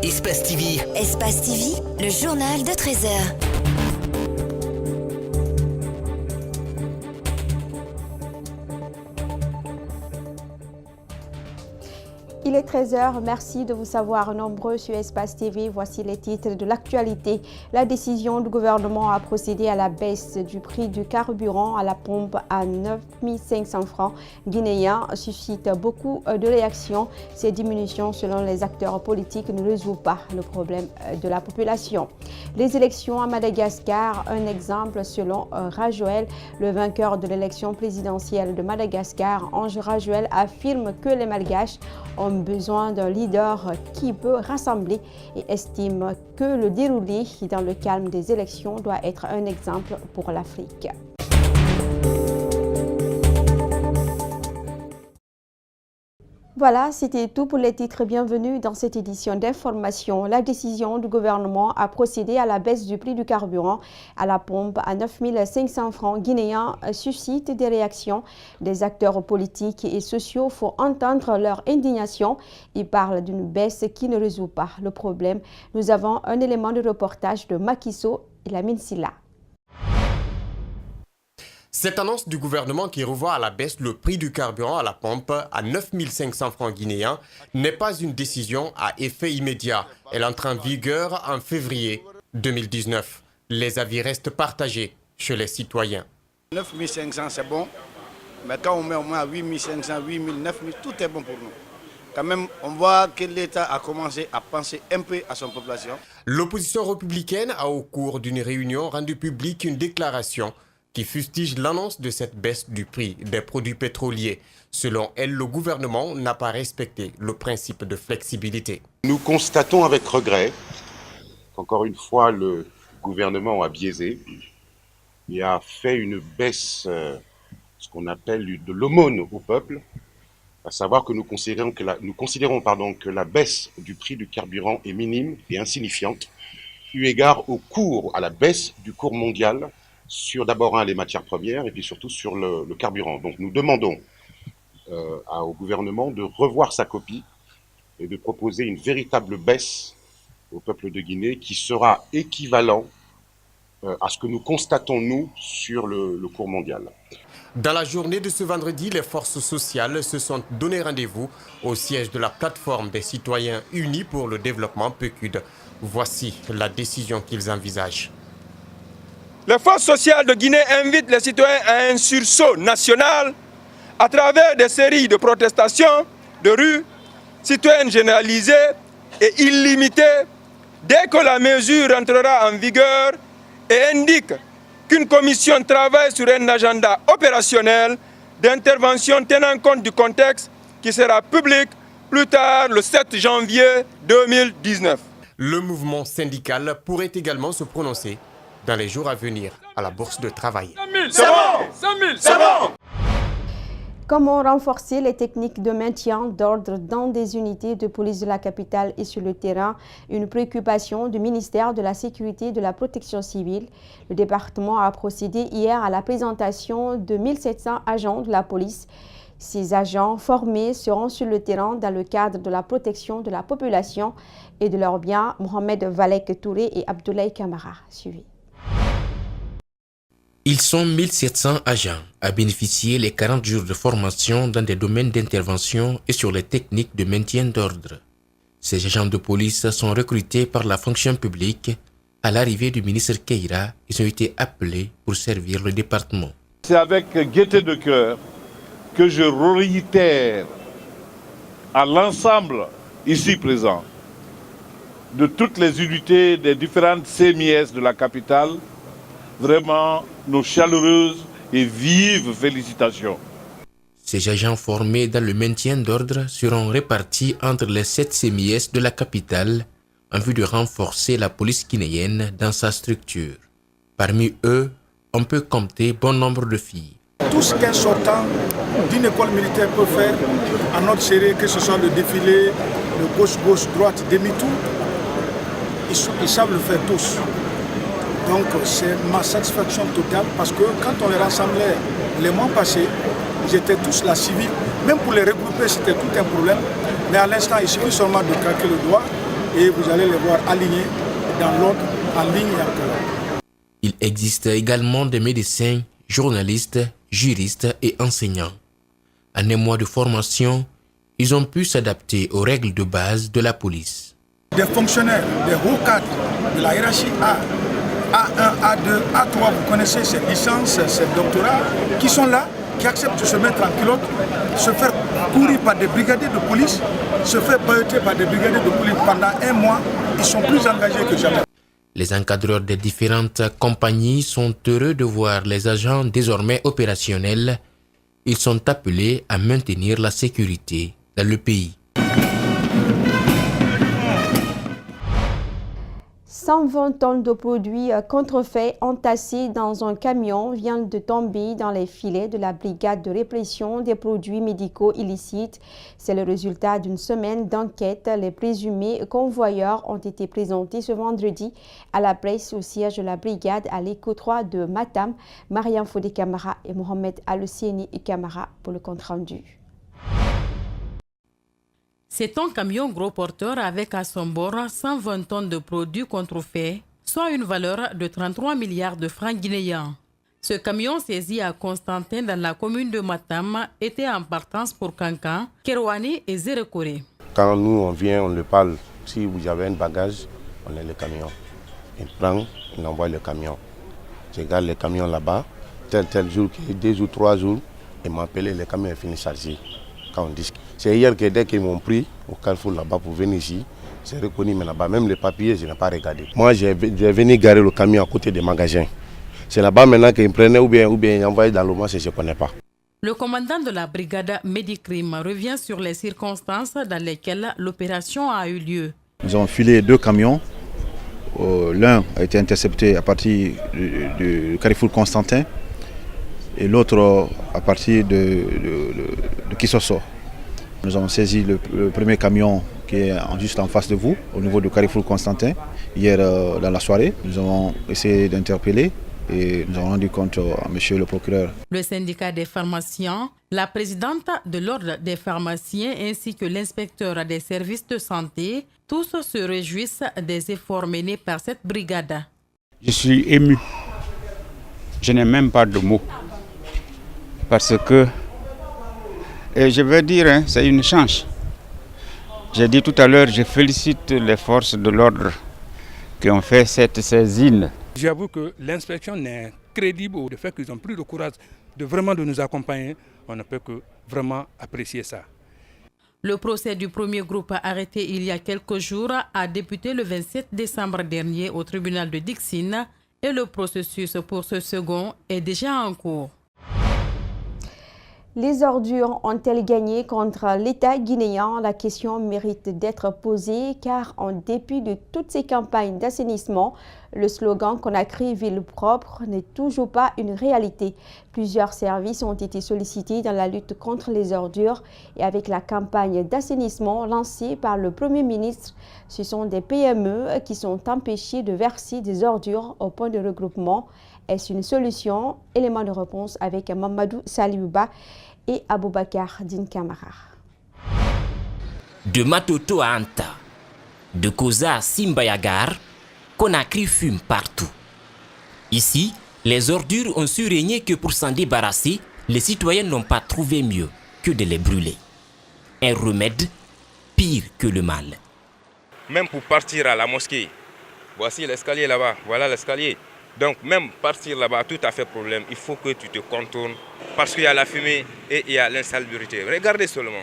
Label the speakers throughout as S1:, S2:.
S1: Espace TV.
S2: Espace TV, le journal de 13h.
S3: Il est 13h, merci de vous savoir nombreux sur Espace TV. Voici les titres de l'actualité. La décision du gouvernement a procédé à la baisse du prix du carburant à la pompe à 9 500 francs guinéens suscite beaucoup de réactions. Ces diminutions, selon les acteurs politiques, ne résout pas le problème de la population. Les élections à Madagascar, un exemple selon Rajoel, le vainqueur de l'élection présidentielle de Madagascar. Ange Rajoel affirme que les Malgaches ont besoin d'un leader qui peut rassembler et estime que le déroulé dans le calme des élections doit être un exemple pour l'Afrique. Voilà, c'était tout pour les titres. Bienvenue dans cette édition d'information. La décision du gouvernement a procédé à la baisse du prix du carburant à la pompe à 9 500 francs guinéens suscite des réactions. Des acteurs politiques et sociaux font entendre leur indignation. Ils parlent d'une baisse qui ne résout pas le problème. Nous avons un élément de reportage de Makiso et Lamine Silla.
S4: Cette annonce du gouvernement qui revoit à la baisse le prix du carburant à la pompe à 9 500 francs guinéens n'est pas une décision à effet immédiat. Elle entre en vigueur en février 2019. Les avis restent partagés chez les citoyens.
S5: 9 500 c'est bon, mais quand on met au moins 8 500, 8 000, 9 000, tout est bon pour nous. Quand même, on voit que l'État a commencé à penser un peu à son population.
S4: L'opposition républicaine a au cours d'une réunion rendu publique une déclaration qui fustige l'annonce de cette baisse du prix des produits pétroliers. Selon elle, le gouvernement n'a pas respecté le principe de flexibilité.
S6: Nous constatons avec regret qu'encore une fois, le gouvernement a biaisé et a fait une baisse, ce qu'on appelle de l'aumône au peuple, à savoir que nous considérons que la baisse du prix du carburant est minime et insignifiante, eu égard à la baisse du cours mondial sur d'abord les matières premières et puis surtout sur le carburant. Donc nous demandons au gouvernement de revoir sa copie et de proposer une véritable baisse au peuple de Guinée qui sera équivalent à ce que nous constatons, nous, sur le cours mondial.
S4: Dans la journée de ce vendredi, les forces sociales se sont donné rendez-vous au siège de la plateforme des citoyens unis pour le développement PECUD. Voici la décision qu'ils envisagent.
S7: Les forces sociales de Guinée invitent les citoyens à un sursaut national à travers des séries de protestations de rue, citoyennes généralisées et illimitées dès que la mesure entrera en vigueur et indique qu'une commission travaille sur un agenda opérationnel d'intervention tenant compte du contexte qui sera public plus tard le 7 janvier 2019.
S4: Le mouvement syndical pourrait également se prononcer dans les jours à venir à la bourse de travail.
S7: 5 000, c'est bon.
S3: Comment renforcer les techniques de maintien d'ordre dans des unités de police de la capitale et sur le terrain? Une préoccupation du ministère de la Sécurité et de la Protection civile. Le département a procédé hier à la présentation de 1700 agents de la police. Ces agents formés seront sur le terrain dans le cadre de la protection de la population et de leurs biens. Mohamed Valek Touré et Abdoulaye Kamara. Suivi.
S8: Ils sont 1700 agents à bénéficier les 40 jours de formation dans des domaines d'intervention et sur les techniques de maintien d'ordre. Ces agents de police sont recrutés par la fonction publique. À l'arrivée du ministre Keïra, ils ont été appelés pour servir le département.
S9: C'est avec gaieté de cœur que je réitère à l'ensemble ici présent de toutes les unités des différentes CMIS de la capitale vraiment nos chaleureuses et vives félicitations.
S8: Ces agents formés dans le maintien d'ordre seront répartis entre les 7 CMIS de la capitale en vue de renforcer la police guinéenne dans sa structure. Parmi eux, on peut compter bon nombre de filles.
S10: Tout ce qu'un sortant d'une école militaire peut faire en notre série, que ce soit le défilé, le gauche-gauche, droite, demi-tour, ils savent le faire tous. Donc c'est ma satisfaction totale parce que quand on les rassemblait les mois passés, ils étaient tous la civile. Même pour les regrouper, c'était tout un problème. Mais à l'instant, il suffit seulement de craquer le doigt et vous allez les voir alignés dans l'ordre, en ligne et en colonne.
S8: Il existe également des médecins, journalistes, juristes et enseignants. En un mois de formation, ils ont pu s'adapter aux règles de base de la police.
S10: Des fonctionnaires, des hauts cadres de la hiérarchie A, A1, A2, A3, vous connaissez ces licences, ces doctorats, qui sont là, qui acceptent de se mettre en culotte, se faire courir par des brigadiers de police, se faire baïoter par des brigadiers de police pendant un mois, ils sont plus engagés que jamais.
S8: Les encadreurs des différentes compagnies sont heureux de voir les agents désormais opérationnels. Ils sont appelés à maintenir la sécurité dans le pays.
S3: 120 tonnes de produits contrefaits entassés dans un camion viennent de tomber dans les filets de la brigade de répression des produits médicaux illicites. C'est le résultat d'une semaine d'enquête. Les présumés convoyeurs ont été présentés ce vendredi à la presse au siège de la brigade à l'éco 3 de Matam. Mariam Fodé Camara et Mohamed Alusieni Camara pour le compte-rendu.
S1: C'est un camion gros porteur avec à son bord 120 tonnes de produits contrefaits, soit une valeur de 33 milliards de francs guinéens. Ce camion saisi à Constantin dans la commune de Matam était en partance pour Kankan, Kerouani et Zérekore.
S11: Quand nous on vient, on le parle. Si vous avez un bagage, on a le camion. Il prend, il envoie le camion. Je garde le camion là-bas, tel jour, 2 ou 3 jours, ils m'ont appelé, le camion est fini chargé. Quand on dit, c'est hier que dès qu'ils m'ont pris au Carrefour là-bas pour venir ici, c'est reconnu, mais là-bas, même les papiers, je n'ai pas regardé. Moi, j'ai venu garer le camion à côté des magasins. C'est là-bas maintenant qu'ils me prenaient ou bien ils envoyaient dans le marché, je ne connais pas.
S1: Le commandant de la brigade Médicrime revient sur les circonstances dans lesquelles l'opération a eu lieu.
S12: Nous avons filé 2 camions. L'un a été intercepté à partir du Carrefour Constantin et l'autre à partir de Kissoso. Nous avons saisi le premier camion qui est juste en face de vous, au niveau du Carrefour Constantin, hier dans la soirée. Nous avons essayé d'interpeller et nous avons rendu compte à monsieur le procureur.
S1: Le syndicat des pharmaciens, la présidente de l'ordre des pharmaciens ainsi que l'inspecteur des services de santé, tous se réjouissent des efforts menés par cette brigade.
S13: Je suis ému. Je n'ai même pas de mots. Parce que, et je veux dire, c'est une chance. J'ai dit tout à l'heure, je félicite les forces de l'ordre qui ont fait cette saisine.
S14: J'avoue que l'inspection n'est crédible au fait qu'ils ont pris le courage de nous accompagner. On ne peut que vraiment apprécier ça.
S1: Le procès du premier groupe arrêté il y a quelques jours a débuté le 27 décembre dernier au tribunal de Dixine et le processus pour ce second est déjà en cours.
S3: Les ordures ont-elles gagné contre l'État guinéen? La question mérite d'être posée car en dépit de toutes ces campagnes d'assainissement, le slogan Conakry ville propre n'est toujours pas une réalité. Plusieurs services ont été sollicités dans la lutte contre les ordures et avec la campagne d'assainissement lancée par le Premier ministre, ce sont des PME qui sont empêchées de verser des ordures au point de regroupement. Est-ce une solution? Élément de réponse avec Mamadou Saliouba et Aboubakar Din Kamara.
S15: De Matoto à Anta, de Koza à Simbayagar, Conakry fume partout. Ici, les ordures ont su régner que pour s'en débarrasser, les citoyens n'ont pas trouvé mieux que de les brûler. Un remède pire que le mal.
S7: Même pour partir à la mosquée, voici l'escalier là-bas, voilà l'escalier. Donc même partir là-bas, tout à fait problème, il faut que tu te contournes parce qu'il y a la fumée et il y a l'insalubrité. Regardez seulement.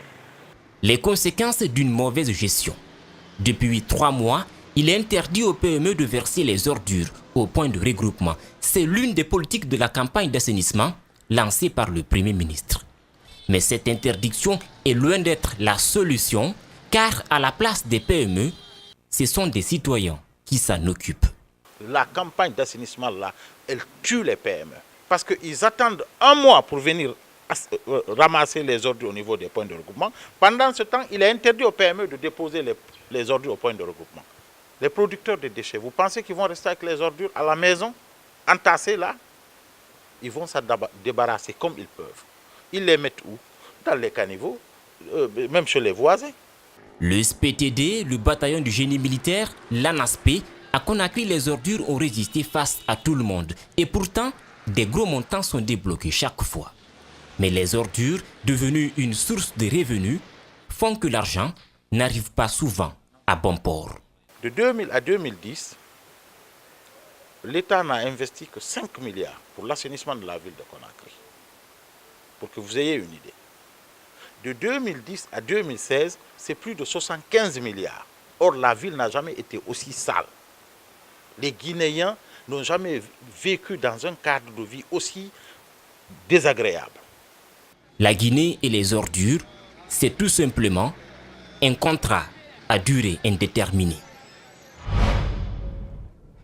S15: Les conséquences d'une mauvaise gestion. Depuis 3 mois, il est interdit aux PME de verser les ordures au point de regroupement. C'est l'une des politiques de la campagne d'assainissement lancée par le Premier ministre. Mais cette interdiction est loin d'être la solution car à la place des PME, ce sont des citoyens qui s'en occupent.
S16: La campagne d'assainissement, là, elle tue les PME. Parce qu'ils attendent 1 mois pour venir ramasser les ordures au niveau des points de regroupement. Pendant ce temps, il est interdit aux PME de déposer les ordures au point de regroupement. Les producteurs de déchets, vous pensez qu'ils vont rester avec les ordures à la maison, entassées là? Ils vont s'en débarrasser comme ils peuvent. Ils les mettent où? Dans les caniveaux, même chez les voisins.
S15: Le SPTD, le bataillon du génie militaire, l'ANASP, à Conakry, les ordures ont résisté face à tout le monde. Et pourtant, des gros montants sont débloqués chaque fois. Mais les ordures, devenues une source de revenus, font que l'argent n'arrive pas souvent à bon port.
S16: De 2000 à 2010, l'État n'a investi que 5 milliards pour l'assainissement de la ville de Conakry. Pour que vous ayez une idée. De 2010 à 2016, c'est plus de 75 milliards. Or, la ville n'a jamais été aussi sale. Les Guinéens n'ont jamais vécu dans un cadre de vie aussi désagréable.
S15: La Guinée et les ordures, c'est tout simplement un contrat à durée indéterminée.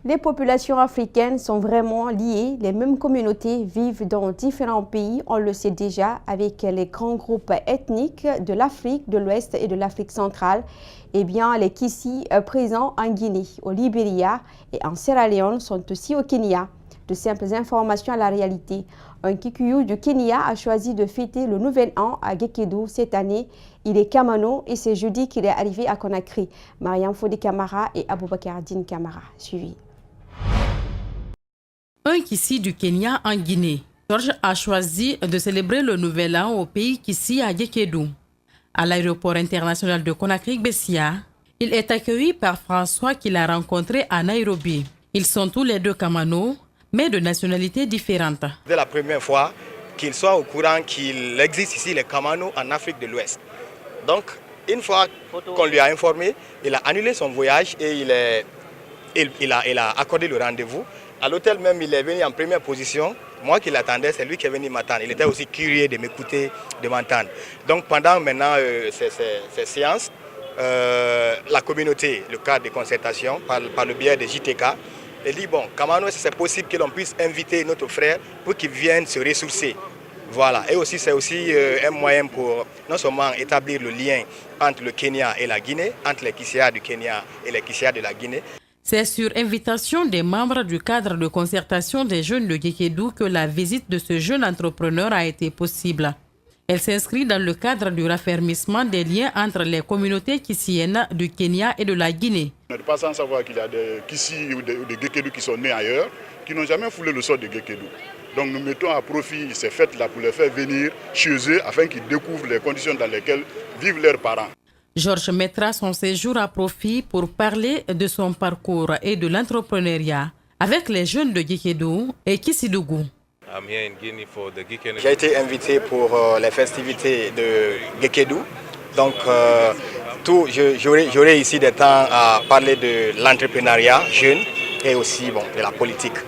S3: Les populations africaines sont vraiment liées. Les mêmes communautés vivent dans différents pays, on le sait déjà, avec les grands groupes ethniques de l'Afrique de l'Ouest et de l'Afrique centrale. Eh bien, les Kissi présents en Guinée, au Libéria et en Sierra Leone sont aussi au Kenya. De simples informations à la réalité. Un Kikuyu du Kenya a choisi de fêter le nouvel an à Gekedu cette année. Il est Kamano et c'est jeudi qu'il est arrivé à Conakry. Mariam Fodi Kamara et Aboubakar Din Kamara. Suivi.
S1: Un Kissi du Kenya en Guinée. George a choisi de célébrer le nouvel an au pays Kissi à Gekedu. À l'aéroport international de Conakry-Bessia, il est accueilli par François qu'il a rencontré à Nairobi. Ils sont tous les deux Kamano, mais de nationalités différentes.
S17: C'est la première fois qu'il soit au courant qu'il existe ici les Kamano en Afrique de l'Ouest. Donc, une fois qu'on lui a informé, il a annulé son voyage et il a accordé le rendez-vous. À l'hôtel même, il est venu en première position. Moi qui l'attendais, c'est lui qui est venu m'attendre. Il était aussi curieux de m'écouter, de m'entendre. Donc pendant maintenant ces séances, la communauté, le cadre de concertation, par le biais de JTK, elle dit, bon, Kamano, c'est possible que l'on puisse inviter notre frère pour qu'il vienne se ressourcer. Voilà. Et aussi, c'est aussi un moyen pour non seulement établir le lien entre le Kenya et la Guinée, entre les Kissia du Kenya et les Kissia de la Guinée.
S1: C'est sur invitation des membres du cadre de concertation des jeunes de Gekedu que la visite de ce jeune entrepreneur a été possible. Elle s'inscrit dans le cadre du raffermissement des liens entre les communautés kissiennes du Kenya et de la Guinée.
S18: On n'est pas sans savoir qu'il y a des Kissi ou des Gekedu qui sont nés ailleurs, qui n'ont jamais foulé le sol de Gekedu. Donc nous mettons à profit ces fêtes-là pour les faire venir chez eux afin qu'ils découvrent les conditions dans lesquelles vivent leurs parents.
S1: Georges mettra son séjour à profit pour parler de son parcours et de l'entrepreneuriat avec les jeunes de Gekedu et Kissidougou.
S17: J'ai été invité pour les festivités de Gekedu. Donc j'aurai ici des temps à parler de l'entrepreneuriat jeune et aussi de la politique.